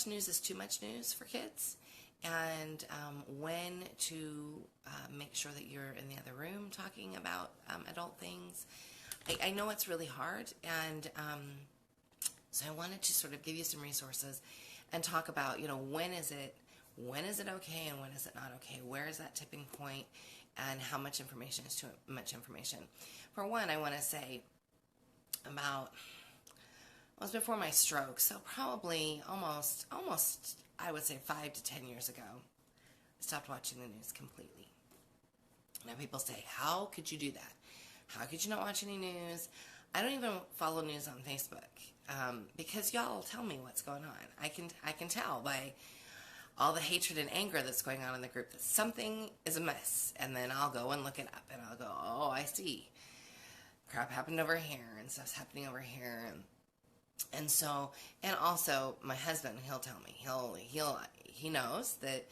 news is too much news for kids, and when to make sure that you're in the other room talking about adult things. I know it's really hard, and so I wanted to sort of give you some resources and talk about, when is it okay and when is it not okay? Where is that tipping point, and how much information is too much information? For one, I want to say about, it was before my stroke, so probably almost, I would say 5 to 10 years ago, I stopped watching the news completely. Now people say, how could you do that? How could you not watch any news? I don't even follow news on Facebook because y'all tell me what's going on. I can tell by all the hatred and anger that's going on in the group that something is amiss, and then I'll go and look it up, and I'll go, oh, I see. Crap happened over here, and stuff's happening over here, and so, and also my husband, he'll tell me, he knows that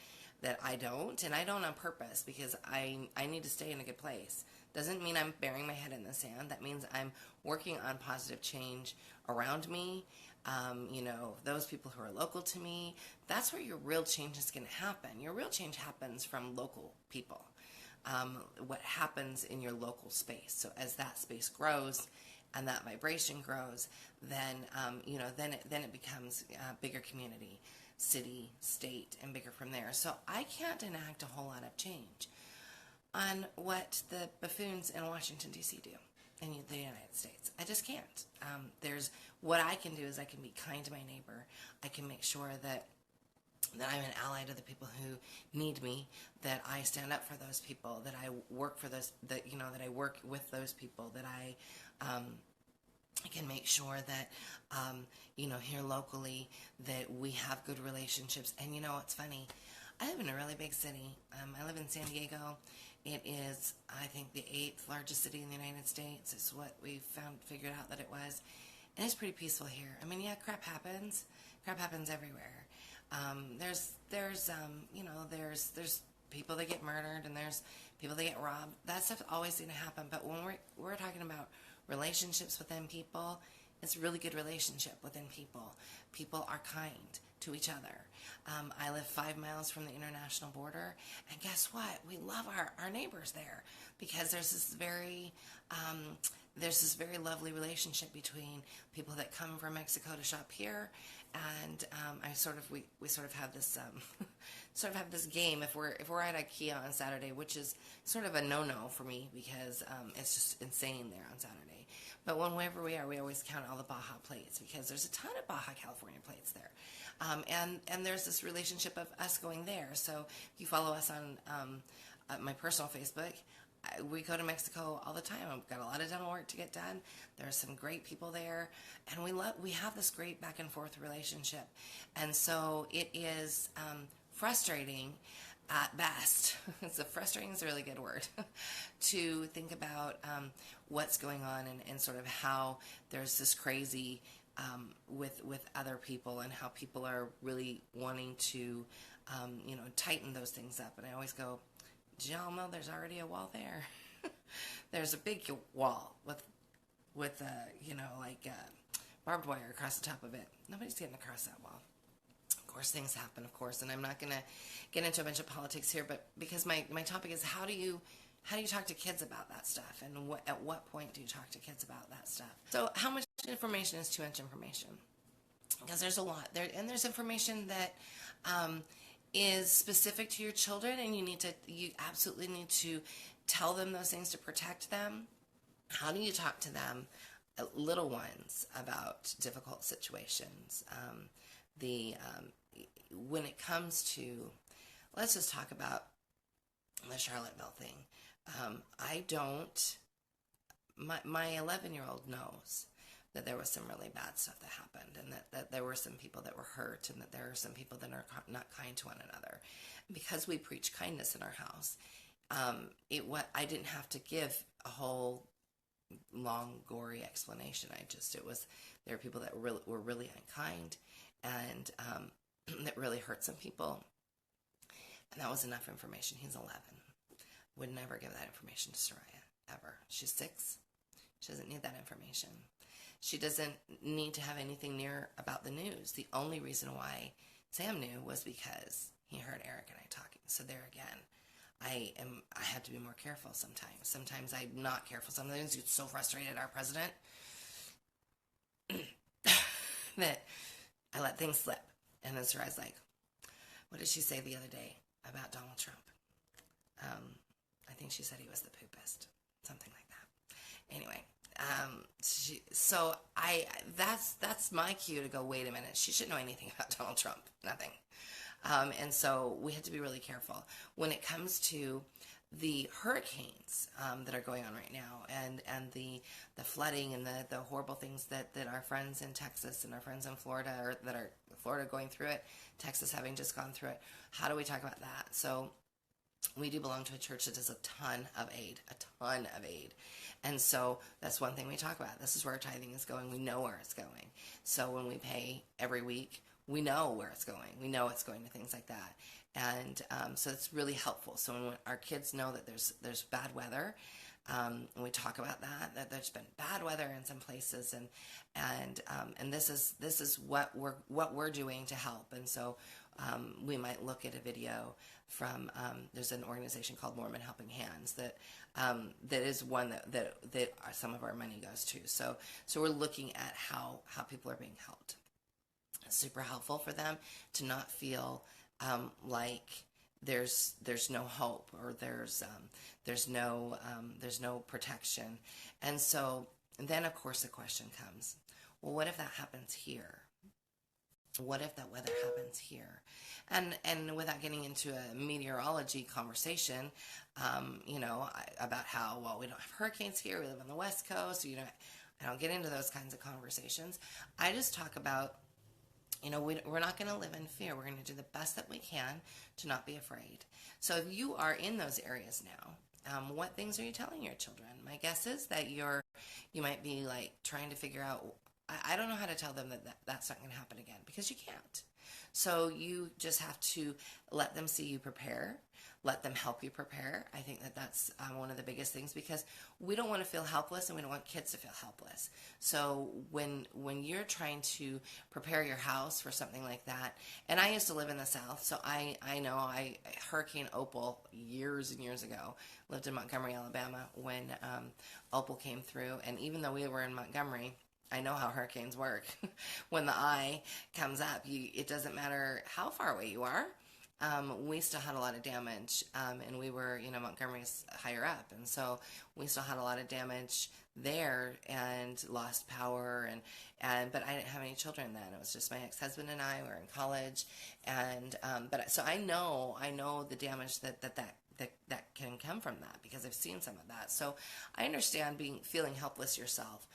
I don't, and I don't on purpose, because I need to stay in a good place. Doesn't mean I'm burying my head in the sand. That means I'm working on positive change around me. Those people who are local to me, that's where your real change is going to happen. Your real change happens from local people. What happens in your local space. So as that space grows and that vibration grows, then then it becomes a bigger community, city, state, and bigger from there. So I can't enact a whole lot of change on what the buffoons in Washington, D.C. do in the United States. I just can't. What I can do is I can be kind to my neighbor. I can make sure that I'm an ally to the people who need me, that I stand up for those people, that I work for those, that I work with those people, that I can make sure that, here locally, that we have good relationships. And it's funny, I live in a really big city. I live in San Diego. It is, I think, the 8th largest city in the United States. Is what we figured out that it was. And it's pretty peaceful here. I mean, yeah, crap happens. Crap happens everywhere. There's people that get murdered, and there's people that get robbed. That stuff's always going to happen. But when we're talking about relationships within people, it's a really good relationship within people. People are kind to each other. I live 5 miles from the international border, and guess what? We love our neighbors there, because there's this very lovely relationship between people that come from Mexico to shop here, and we sort of have this this game. If we're at IKEA on Saturday, which is sort of a no-no for me, because it's just insane there on Saturday. But whenever we are, we always count all the Baja plates, because there's a ton of Baja California plates there. And there's this relationship of us going there. So if you follow us on my personal Facebook, we go to Mexico all the time. I've got a lot of dental work to get done. There's some great people there, and we have this great back and forth relationship. And so it is frustrating at best. Frustrating is a really good word to think about what's going on, and sort of how there's this crazy with other people, and how people are really wanting to tighten those things up. And I always go, did y'all know there's already a wall there? There's a big wall with barbed wire across the top of it. Nobody's getting across that wall. Of course, things happen, of course, and I'm not going to get into a bunch of politics here, but because my topic is how do you talk to kids about that stuff, and at what point do you talk to kids about that stuff? So how much information is too much information? Because there's a lot there, and there's information that is specific to your children, and you absolutely need to tell them those things to protect them. How do you talk to them, little ones, about difficult situations? When it comes to, let's just talk about the Charlottesville thing. My 11-year-old knows that there was some really bad stuff that happened, and that there were some people that were hurt, and that there are some people that are not kind to one another. Because we preach kindness in our house, I didn't have to give a whole long, gory explanation. There are people that were really unkind, and that really hurt some people, and that was enough information. He's 11. Would never give that information to Soraya, ever. She's 6. She doesn't need that information. She doesn't need to have anything near about the news. The only reason why Sam knew was because he heard Eric and I talking. So there again, I have to be more careful sometimes. Sometimes I'm not careful. Sometimes I get so frustrated at our president that I let things slip. And then Sarai's like, what did she say the other day about Donald Trump? I think she said he was the poopist. Something like that. Anyway, that's my cue to go, wait a minute. She shouldn't know anything about Donald Trump. Nothing. And so we have to be really careful when it comes to the hurricanes that are going on right now, and the flooding and the horrible things that our friends in Texas and our friends in Florida, or that are Florida going through it, Texas having just gone through it. How do we talk about that? So we do belong to a church that does a ton of aid. And so that's one thing we talk about. This is where our tithing is going. We know where it's going. So when we pay every week, we know where it's going. We know it's going to things like that. And so it's really helpful. So when our kids know that there's bad weather, and we talk about that there's been bad weather in some places, and this is what we're doing to help. And so we might look at a video from there's an organization called Mormon Helping Hands that is one that some of our money goes to. So we're looking at how people are being helped. It's super helpful for them to not feel like there's no hope, or there's no protection. And so then of course the question comes, well, what if that happens here? What if that weather happens here? And without getting into a meteorology conversation, about how, well, we don't have hurricanes here, we live on the West Coast, I don't get into those kinds of conversations. I just talk about, we're not going to live in fear. We're going to do the best that we can to not be afraid. So if you are in those areas now, what things are you telling your children? My guess is that you might be like trying to figure out, I don't know how to tell them that's not going to happen again, because you can't. So you just have to let them see you prepare, let them help you prepare. I think that's one of the biggest things, because we don't want to feel helpless, and we don't want kids to feel helpless. So when you're trying to prepare your house for something like that, and I used to live in the South, so I know Hurricane Opal years and years ago, lived in Montgomery, Alabama, when Opal came through, and even though we were in Montgomery, I know how hurricanes work. When the eye comes up, it doesn't matter how far away you are. We still had a lot of damage, and we were, Montgomery's higher up, and so we still had a lot of damage there, and lost power, but I didn't have any children then. It was just my ex-husband and I were in college, and so I know the damage that can come from that, because I've seen some of that. So I understand feeling helpless yourself.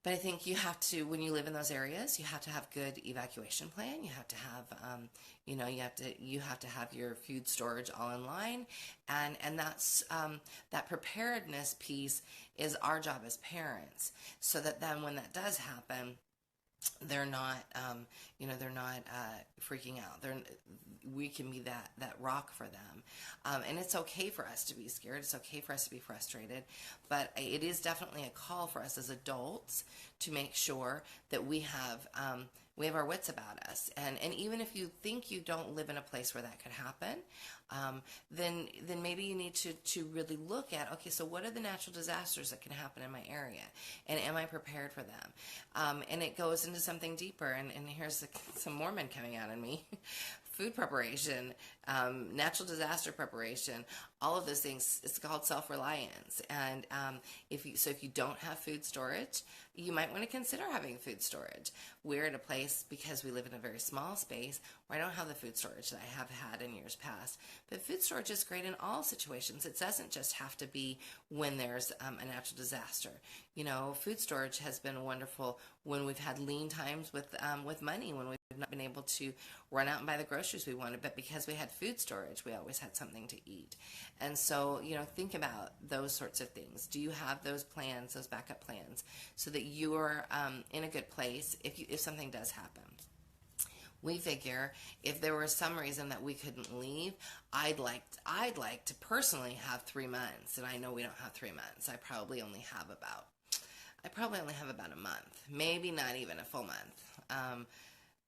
But I think you have to, when you live in those areas, you have to have good evacuation plan. You have to have, you have to have your food storage all in line, and that's that preparedness piece is our job as parents, so that then when that does happen, they're not, freaking out. We can be that rock for them, and it's okay for us to be scared. It's okay for us to be frustrated, but it is definitely a call for us as adults to make sure that we have our wits about us, and even if you think you don't live in a place where that could happen, then maybe you need to really look at, okay, so what are the natural disasters that can happen in my area, and am I prepared for them? And it goes into something deeper, and here's some Mormon coming out in me. Food preparation, natural disaster preparation, all of those things. It's called self-reliance, and if you don't have food storage, you might want to consider having food storage. We're at a place, because we live in a very small space, where I don't have the food storage that I have had in years past. But food storage is great in all situations. It doesn't just have to be when there's a natural disaster. Food storage has been wonderful when we've had lean times with money, when we've not been able to run out and buy the groceries we wanted, but because we had food storage, we always had something to eat. And so, think about those sorts of things. Do you have those plans, those backup plans, so that you are in a good place if something does happen? We figure if there was some reason that we couldn't leave, I'd like to personally have 3 months, and I know we don't have 3 months. I probably only have about a month, maybe not even a full month.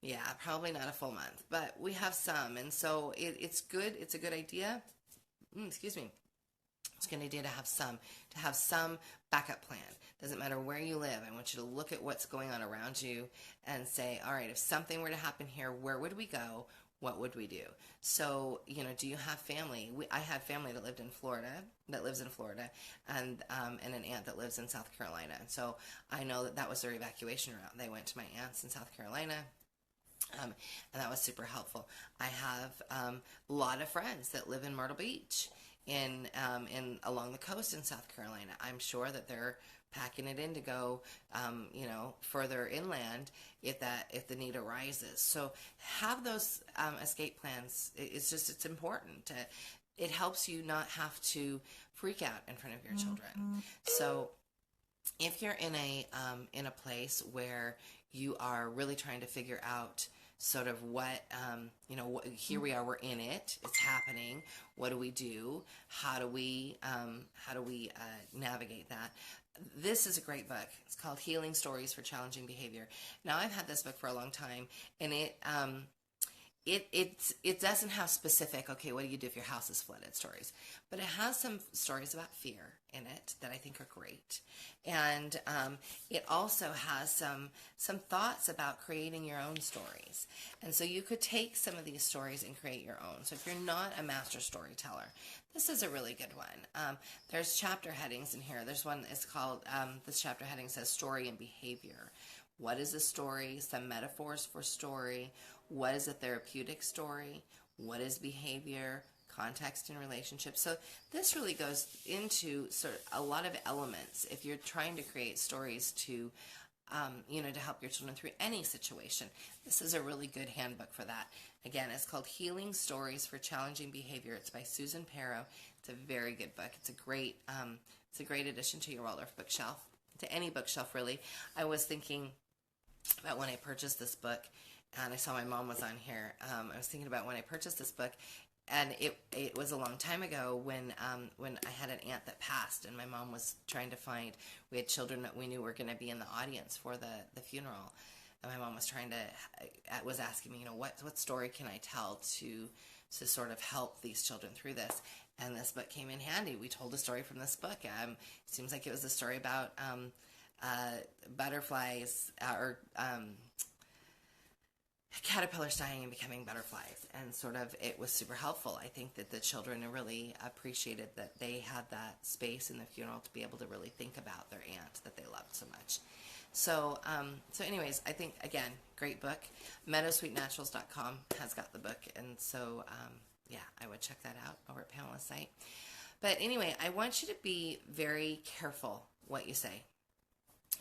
Yeah, probably not a full month, but we have some, and so it's good. It's a good idea. Excuse me. It's a good idea to have some backup plan. Doesn't matter where you live. I want you to look at what's going on around you and say, all right, if something were to happen here, where would we go? What would we do? So, do you have family? I have family that lives in Florida, and an aunt that lives in South Carolina. And so I know that was their evacuation route. They went to my aunt's in South Carolina. And that was super helpful. I have a lot of friends that live in Myrtle Beach, in along the coast in South Carolina. I'm sure that they're packing it in to go, further inland if the need arises. So have those escape plans. It's important. It helps you not have to freak out in front of your children. So if you're in a place where you are really trying to figure out sort of what, here we are, we're in it, it's happening. What do we do? How do we navigate that? This is a great book. It's called Healing Stories for Challenging Behavior. Now, I've had this book for a long time, and it doesn't have specific, okay, what do you do if your house is flooded stories, but it has some stories about fear in it that I think are great. And it also has some thoughts about creating your own stories. And so you could take some of these stories and create your own. So if you're not a master storyteller, this is a really good one. There's chapter headings in here. There's one, it's called, this chapter heading says Story and Behavior. What is a story? Some metaphors for story. What is a therapeutic story? What is behavior? Context and relationships. So this really goes into sort of a lot of elements if you're trying to create stories to help your children through any situation. This is a really good handbook for that. Again, it's called Healing Stories for Challenging Behavior. It's by Susan Perro. It's a very good book. It's a great addition to your Waldorf bookshelf, to any bookshelf really. I was thinking about when I purchased this book, and I saw my mom was on here. I was thinking about when I purchased this book, and it was a long time ago when I had an aunt that passed, and my mom was trying to find. We had children that we knew were going to be in the audience for the funeral, and my mom was asking me, what story can I tell to sort of help these children through this. And this book came in handy. We told a story from this book. It seems like it was a story about butterflies or caterpillars dying and becoming butterflies, and sort of it was super helpful. I think that the children really appreciated that they had that space in the funeral to be able to really think about their aunt that they loved so much. So anyways, I think, again, great book. Meadowsweetnaturals.com has got the book, and so I would check that out over at Pamela's site. But anyway, I want you to be very careful what you say.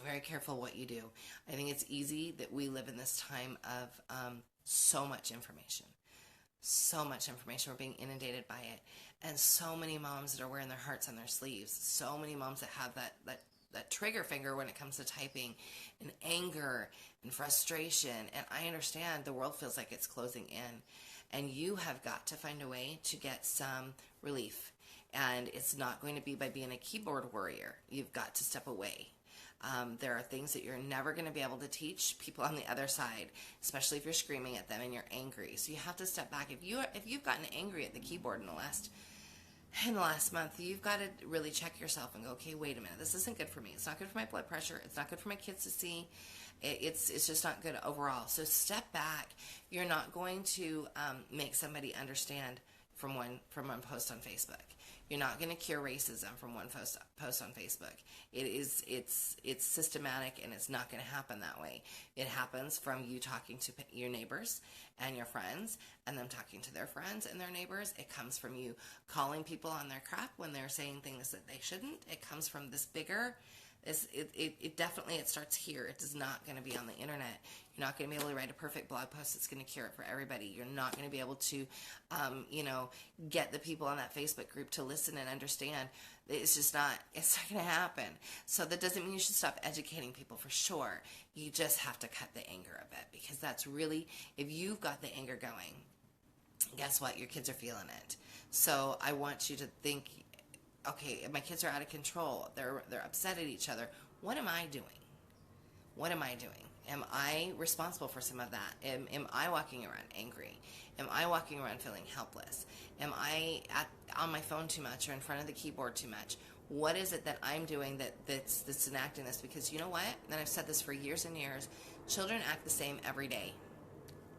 Very careful what you do. I think it's easy that we live in this time of so much information. So much information. We're being inundated by it. And so many moms that are wearing their hearts on their sleeves. So many moms that have that trigger finger when it comes to typing, and anger and frustration. And I understand the world feels like it's closing in. And you have got to find a way to get some relief. And it's not going to be by being a keyboard warrior. You've got to step away. There are things that you're never going to be able to teach people on the other side, especially if you're screaming at them and you're angry. So you have to step back. If you've gotten angry at the keyboard in the last month, you've got to really check yourself and go, okay, wait a minute, this isn't good for me. It's not good for my blood pressure. It's not good for my kids to see. It's just not good overall. So step back. You're not going to make somebody understand from one post on Facebook. You're not going to cure racism from one post on Facebook. It's systematic, and it's not going to happen that way. It happens from you talking to your neighbors and your friends, and them talking to their friends and their neighbors. It comes from you calling people on their crap when they're saying things that they shouldn't. It comes from this bigger. It definitely, it starts here. It is not going to be on the internet. You're not going to be able to write a perfect blog post that's going to cure it for everybody. You're not going to be able to, get the people on that Facebook group to listen and understand. It's not going to happen. So that doesn't mean you should stop educating people, for sure. You just have to cut the anger a bit, because that's really, if you've got the anger going, guess what? Your kids are feeling it. So I want you to think, okay, my kids are out of control. They're upset at each other. What am I doing? What am I doing? Am I responsible for some of that? Am I walking around angry? Am I walking around feeling helpless? Am I on my phone too much or in front of the keyboard too much? What is it that I'm doing that's enacting this? Because you know what? And I've said this for years and years, children act the same every day.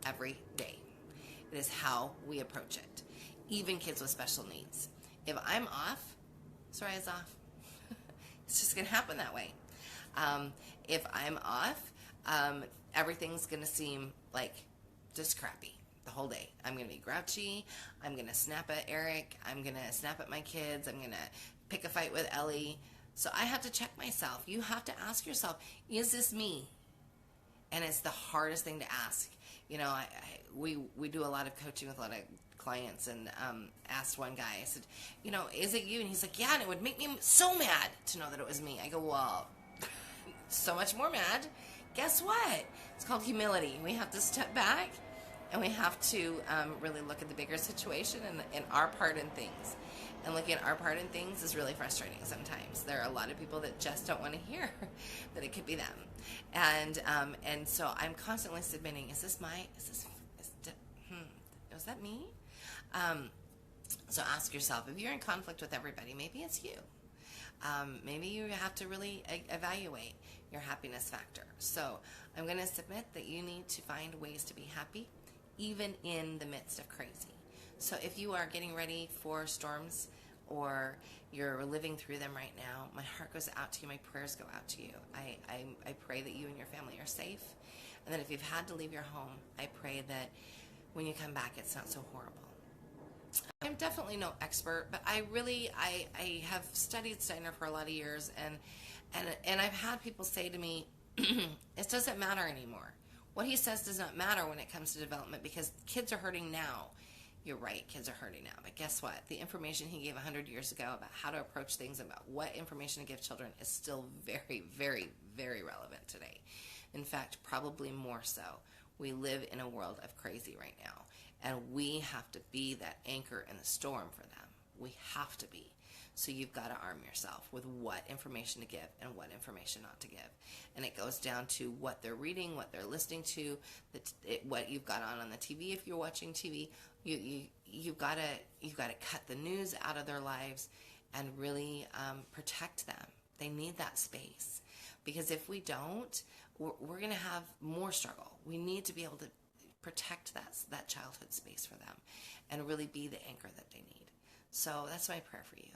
Every day. It is how we approach it. Even kids with special needs. If I'm off, Soraya's off. It's just going to happen that way. If I'm off, everything's going to seem like just crappy the whole day. I'm going to be grouchy. I'm going to snap at Eric. I'm going to snap at my kids. I'm going to pick a fight with Ellie. So I have to check myself. You have to ask yourself, is this me? And it's the hardest thing to ask. You know, we do a lot of coaching with a lot of clients, and asked one guy, I said, you know, is it you? And he's like, yeah, and it would make me so mad to know that it was me. I go, well, so much more mad. Guess what? It's called humility. We have to step back, and we have to really look at the bigger situation and our part in things. And looking at our part in things is really frustrating sometimes. There are a lot of people that just don't want to hear that it could be them. And so I'm constantly submitting, was that me? So ask yourself, if you're in conflict with everybody, maybe it's you. Maybe you have to really evaluate your happiness factor. So I'm going to submit that you need to find ways to be happy, even in the midst of crazy. So if you are getting ready for storms or you're living through them right now, my heart goes out to you, my prayers go out to you. I pray that you and your family are safe, and that if you've had to leave your home, I pray that when you come back, it's not so horrible. I'm definitely no expert, but I have studied Steiner for a lot of years, and I've had people say to me, it doesn't matter anymore. What he says does not matter when it comes to development, because kids are hurting now. You're right, kids are hurting now. But guess what? The information he gave 100 years ago about how to approach things, about what information to give children, is still very, very, very relevant today. In fact, probably more so. We live in a world of crazy right now, and we have to be that anchor in the storm for them. We have to be. So you've got to arm yourself with what information to give and what information not to give. And it goes down to what they're reading, what they're listening to, what you've got on the TV if you're watching TV. You've got to cut the news out of their lives and really protect them. They need that space, because if we don't, we're going to have more struggle. We need to be able to protect that childhood space for them and really be the anchor that they need. So that's my prayer for you.